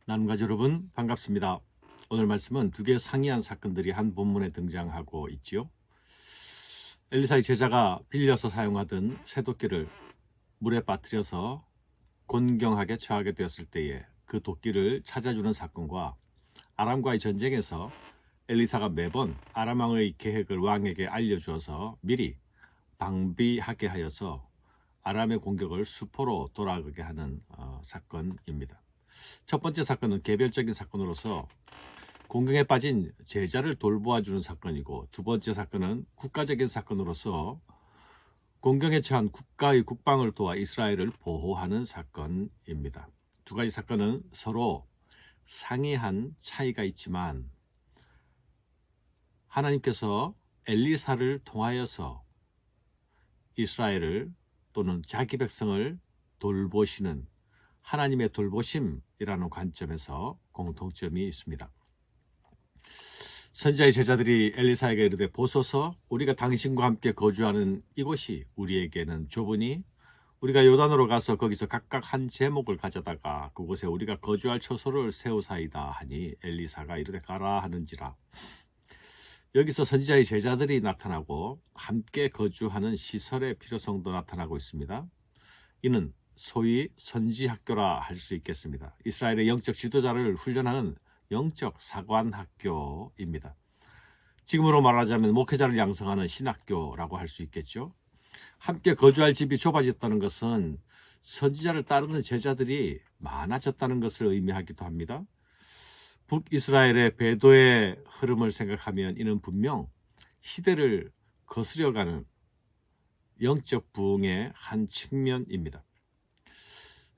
나눔가족 여러분 반갑습니다. 오늘 말씀은 두 개 상이한 사건들이 한 본문에 등장하고 있지요. 엘리사의 제자가 빌려서 사용하던 쇠도끼를 물에 빠뜨려서 곤경하게 처하게 되었을 때에 그 도끼를 찾아주는 사건과 아람과의 전쟁에서 엘리사가 매번 아람 왕의 계획을 왕에게 알려주어서 미리 방비하게 하여서 아람의 공격을 수포로 돌아가게 하는 사건입니다. 첫 번째 사건은 개별적인 사건으로서 공경에 빠진 제자를 돌보아주는 사건이고, 두 번째 사건은 국가적인 사건으로서 공경에 처한 국가의 국방을 도와 이스라엘을 보호하는 사건입니다. 두 가지 사건은 서로 상이한 차이가 있지만 하나님께서 엘리사를 통하여서 이스라엘을 또는 자기 백성을 돌보시는 하나님의 돌보심이라는 관점에서 공통점이 있습니다. 선지자의 제자들이 엘리사에게 이르되, 보소서, 우리가 당신과 함께 거주하는 이곳이 우리에게는 좁으니 우리가 요단으로 가서 거기서 각각 한 제목을 가져다가 그곳에 우리가 거주할 처소를 세우사이다 하니, 엘리사가 이르되 가라 하는지라. 여기서 선지자의 제자들이 나타나고 함께 거주하는 시설의 필요성도 나타나고 있습니다. 이는 소위 선지학교라 할 수 있겠습니다. 이스라엘의 영적 지도자를 훈련하는 영적 사관학교입니다. 지금으로 말하자면 목회자를 양성하는 신학교라고 할 수 있겠죠. 함께 거주할 집이 좁아졌다는 것은 선지자를 따르는 제자들이 많아졌다는 것을 의미하기도 합니다. 북이스라엘의 배도의 흐름을 생각하면 이는 분명 시대를 거스려가는 영적 부흥의 한 측면입니다.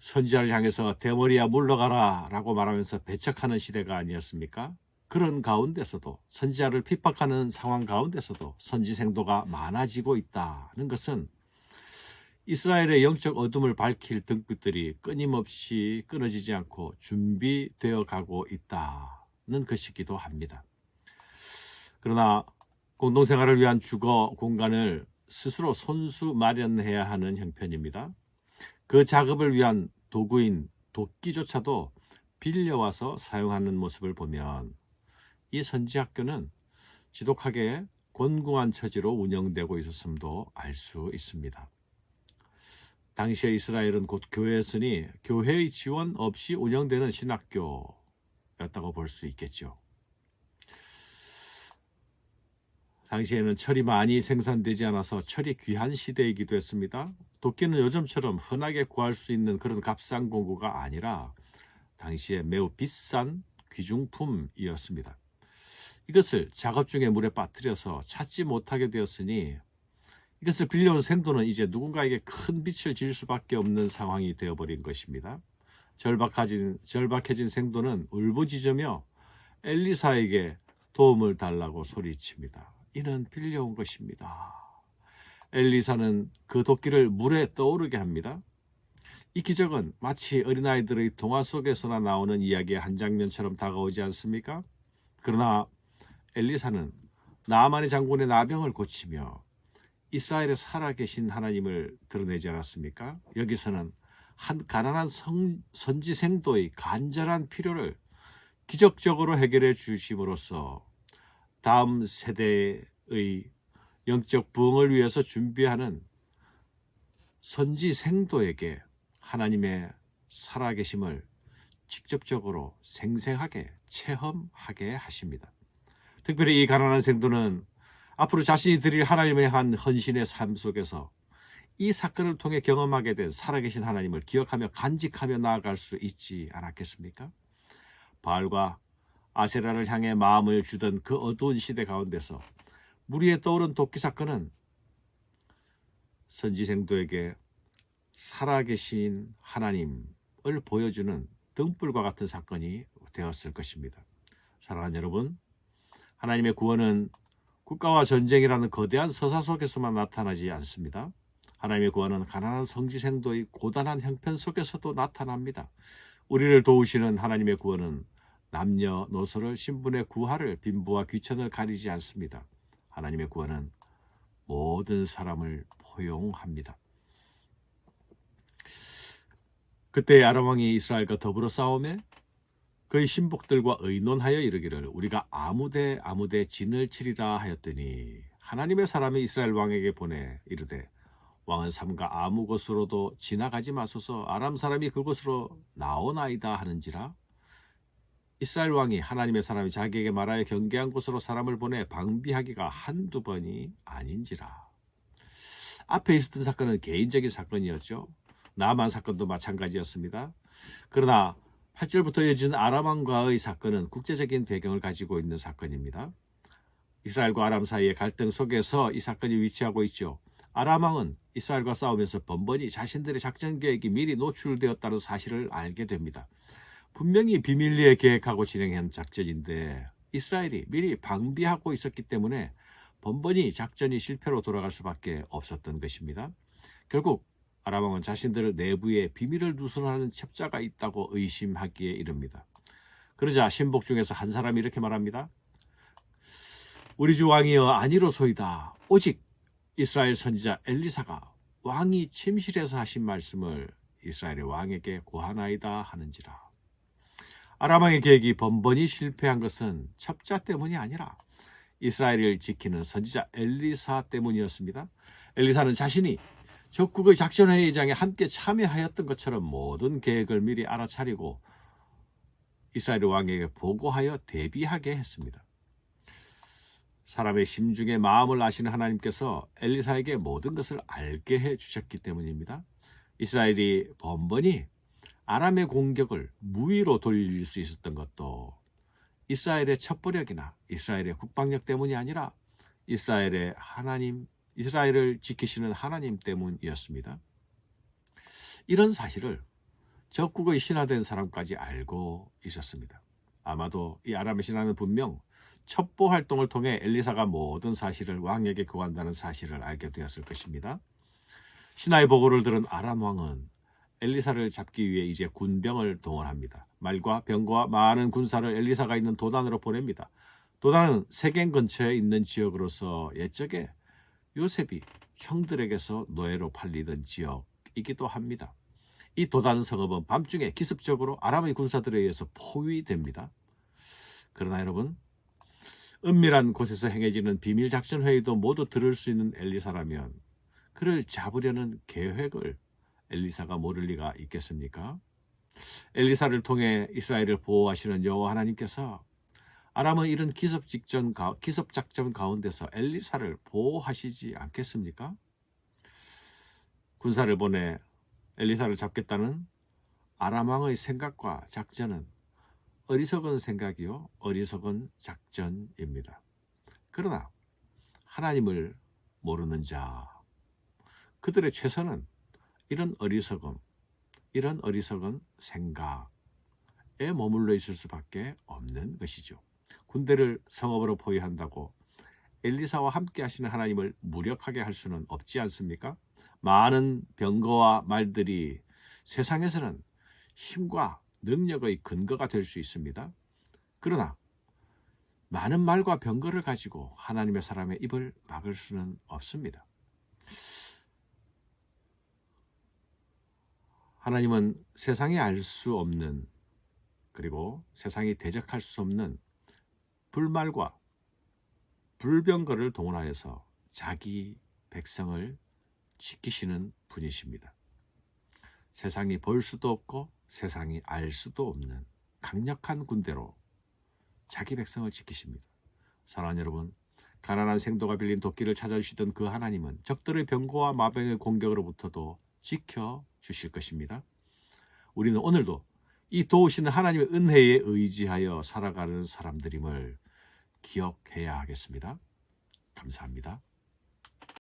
선지자를 향해서 대머리야 물러가라 라고 말하면서 배척하는 시대가 아니었습니까? 그런 가운데서도, 선지자를 핍박하는 상황 가운데서도 선지 생도가 많아지고 있다는 것은 이스라엘의 영적 어둠을 밝힐 등불들이 끊임없이 끊어지지 않고 준비되어 가고 있다는 것이기도 합니다. 그러나 공동생활을 위한 주거 공간을 스스로 손수 마련해야 하는 형편입니다. 그 작업을 위한 도구인 도끼조차도 빌려와서 사용하는 모습을 보면 이 선지학교는 지독하게 곤궁한 처지로 운영되고 있었음도 알 수 있습니다. 당시의 이스라엘은 곧 교회였으니 교회의 지원 없이 운영되는 신학교였다고 볼 수 있겠죠. 당시에는 철이 많이 생산되지 않아서 철이 귀한 시대이기도 했습니다. 도끼는 요즘처럼 흔하게 구할 수 있는 그런 값싼 공구가 아니라 당시에 매우 비싼 귀중품이었습니다. 이것을 작업 중에 물에 빠뜨려서 찾지 못하게 되었으니 이것을 빌려온 생도는 이제 누군가에게 큰 빚을 질 수밖에 없는 상황이 되어버린 것입니다. 절박해진 생도는 울부짖으며 엘리사에게 도움을 달라고 소리칩니다. 이는 빌려온 것입니다. 엘리사는 그 도끼를 물에 떠오르게 합니다. 이 기적은 마치 어린아이들의 동화 속에서나 나오는 이야기의 한 장면처럼 다가오지 않습니까? 그러나 엘리사는 나아만의 장군의 나병을 고치며 이스라엘에 살아계신 하나님을 드러내지 않았습니까? 여기서는 한 가난한 선지 생도의 간절한 필요를 기적적으로 해결해 주심으로써 다음 세대의 영적 부흥을 위해서 준비하는 선지 생도에게 하나님의 살아계심을 직접적으로 생생하게 체험하게 하십니다. 특별히 이 가난한 생도는 앞으로 자신이 드릴 하나님의 한 헌신의 삶 속에서 이 사건을 통해 경험하게 된 살아계신 하나님을 기억하며 간직하며 나아갈 수 있지 않았겠습니까? 바알과 아세라를 향해 마음을 주던 그 어두운 시대 가운데서 물 위에 떠오른 도끼 사건은 선지생도에게 살아계신 하나님을 보여주는 등불과 같은 사건이 되었을 것입니다. 사랑하는 여러분, 하나님의 구원은 국가와 전쟁이라는 거대한 서사 속에서만 나타나지 않습니다. 하나님의 구원은 가난한 성지생도의 고단한 형편 속에서도 나타납니다. 우리를 도우시는 하나님의 구원은 남녀노소를 신분의 구하를 빈부와 귀천을 가리지 않습니다. 하나님의 구원은 모든 사람을 포용합니다. 그때 아람 왕이 이스라엘과 더불어 싸움에 그의 신복들과 의논하여 이르기를 우리가 아무데 진을 치리라 하였더니 하나님의 사람이 이스라엘 왕에게 보내 이르되 왕은 삼가 아무 곳으로도 지나가지 마소서 아람 사람이 그곳으로 나오나이다 하는지라. 이스라엘 왕이 하나님의 사람이 자기에게 말하여 경계한 곳으로 사람을 보내 방비하기가 한두 번이 아닌지라. 앞에 있었던 사건은 개인적인 사건이었죠. 나만 사건도 마찬가지였습니다. 그러나 8절부터 이어지는 아람 왕과의 사건은 국제적인 배경을 가지고 있는 사건입니다. 이스라엘과 아람 사이의 갈등 속에서 이 사건이 위치하고 있죠. 아람 왕은 이스라엘과 싸우면서 번번이 자신들의 작전 계획이 미리 노출되었다는 사실을 알게 됩니다. 분명히 비밀리에 계획하고 진행한 작전인데 이스라엘이 미리 방비하고 있었기 때문에 번번이 작전이 실패로 돌아갈 수밖에 없었던 것입니다. 결국 아람 왕은 자신들 내부에 비밀을 누설하는 첩자가 있다고 의심하기에 이릅니다. 그러자 신복 중에서 한 사람이 이렇게 말합니다. 우리 주 왕이여 아니로소이다. 오직 이스라엘 선지자 엘리사가 왕이 침실에서 하신 말씀을 이스라엘의 왕에게 고하나이다 하는지라. 아람 왕의 계획이 번번이 실패한 것은 첩자 때문이 아니라 이스라엘을 지키는 선지자 엘리사 때문이었습니다. 엘리사는 자신이 적국의 작전회의장에 함께 참여하였던 것처럼 모든 계획을 미리 알아차리고 이스라엘 왕에게 보고하여 대비하게 했습니다. 사람의 심중의 마음을 아시는 하나님께서 엘리사에게 모든 것을 알게 해주셨기 때문입니다. 이스라엘이 번번이 아람의 공격을 무위로 돌릴 수 있었던 것도 이스라엘의 첩보력이나 이스라엘의 국방력 때문이 아니라 이스라엘을 지키시는 하나님 때문이었습니다. 이런 사실을 적국의 신하된 사람까지 알고 있었습니다. 아마도 이 아람의 신하는 분명 첩보 활동을 통해 엘리사가 모든 사실을 왕에게 고한다는 사실을 알게 되었을 것입니다. 신하의 보고를 들은 아람 왕은 엘리사를 잡기 위해 이제 군병을 동원합니다. 말과 병거와 많은 군사를 엘리사가 있는 도단으로 보냅니다. 도단은 세겜 근처에 있는 지역으로서 옛적에 요셉이 형들에게서 노예로 팔리던 지역이기도 합니다. 이 도단 성읍은 밤중에 기습적으로 아람의 군사들에 의해서 포위됩니다. 그러나 여러분, 은밀한 곳에서 행해지는 비밀 작전 회의도 모두 들을 수 있는 엘리사라면 그를 잡으려는 계획을 엘리사가 모를 리가 있겠습니까? 엘리사를 통해 이스라엘을 보호하시는 여호와 하나님께서 아람의 이런 기습작전 가운데서 엘리사를 보호하시지 않겠습니까? 군사를 보내 엘리사를 잡겠다는 아람 왕의 생각과 작전은 어리석은 생각이요 어리석은 작전입니다. 그러나 하나님을 모르는 자, 그들의 최선은 이런 어리석은 생각에 머물러 있을 수밖에 없는 것이죠. 군대를 성읍으로 포위한다고 엘리사와 함께 하시는 하나님을 무력하게 할 수는 없지 않습니까? 많은 병거와 말들이 세상에서는 힘과 능력의 근거가 될 수 있습니다. 그러나 많은 말과 병거를 가지고 하나님의 사람의 입을 막을 수는 없습니다. 하나님은 세상이 알 수 없는, 그리고 세상이 대적할 수 없는 불말과 불병거를 동원하여서 자기 백성을 지키시는 분이십니다. 세상이 볼 수도 없고 세상이 알 수도 없는 강력한 군대로 자기 백성을 지키십니다. 사랑하는 여러분, 가난한 생도가 빌린 도끼를 찾아주시던 그 하나님은 적들의 병거와 마병의 공격으로부터도 지켜주실 것입니다. 우리는 오늘도 이 도우시는 하나님의 은혜에 의지하여 살아가는 사람들임을 기억해야 하겠습니다. 감사합니다.